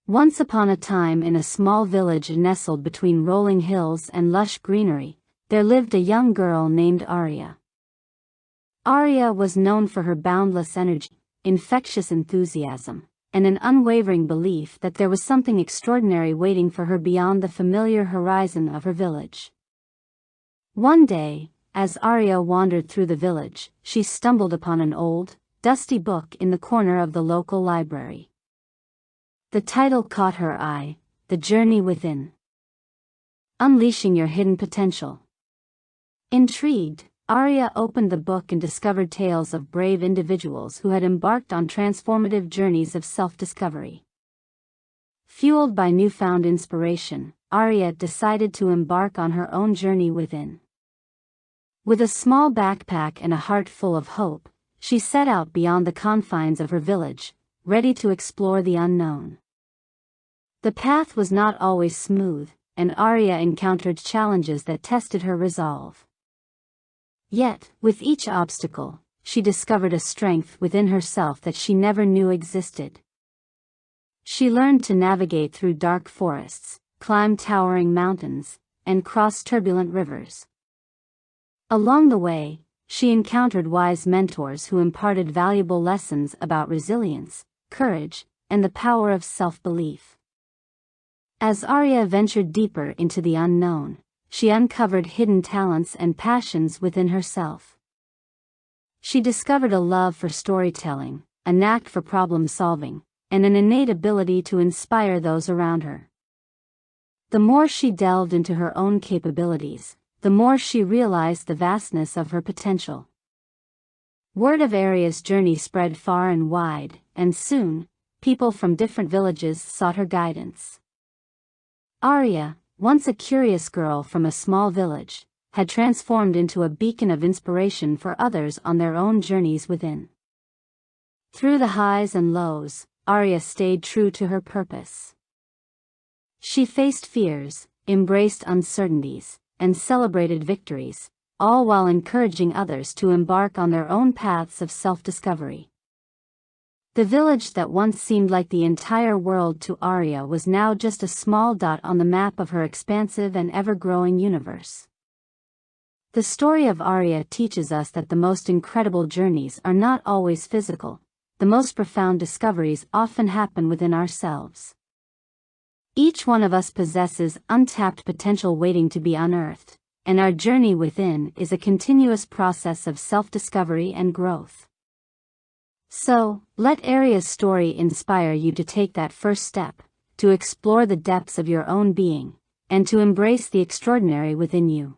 Once upon a time, in a small village nestled between rolling hills and lush greenery, there lived a young girl named Aria. Aria was known for her boundless energy, infectious enthusiasm, and an unwavering belief that there was something extraordinary waiting for her beyond the familiar horizon of her village. One day, as Aria wandered through the village, she stumbled upon an old, dusty book in the corner of the local library. The title caught her eye, The Journey Within. Unleashing Your Hidden Potential. Intrigued, Aria opened the book and discovered tales of brave individuals who had embarked on transformative journeys of self-discovery. Fueled by newfound inspiration, Aria decided to embark on her own journey within. With a small backpack and a heart full of hope, she set out beyond the confines of her village, ready to explore the unknown. The path was not always smooth, and Aria encountered challenges that tested her resolve. Yet, with each obstacle, she discovered a strength within herself that she never knew existed. She learned to navigate through dark forests, climb towering mountains, and cross turbulent rivers. Along the way, she encountered wise mentors who imparted valuable lessons about resilience, courage, and the power of self-belief. As Aria ventured deeper into the unknown, she uncovered hidden talents and passions within herself. She discovered a love for storytelling, a knack for problem-solving, and an innate ability to inspire those around her. The more she delved into her own capabilities, the more she realized the vastness of her potential. Word of Aria's journey spread far and wide, and soon, people from different villages sought her guidance. Aria, once a curious girl from a small village, had transformed into a beacon of inspiration for others on their own journeys within. Through the highs and lows, Aria stayed true to her purpose. She faced fears, embraced uncertainties, and celebrated victories, all while encouraging others to embark on their own paths of self-discovery. The village that once seemed like the entire world to Aria was now just a small dot on the map of her expansive and ever-growing universe. The story of Aria teaches us that the most incredible journeys are not always physical. The most profound discoveries often happen within ourselves. Each one of us possesses untapped potential waiting to be unearthed, and our journey within is a continuous process of self-discovery and growth. So, let Aria's story inspire you to take that first step, to explore the depths of your own being, and to embrace the extraordinary within you.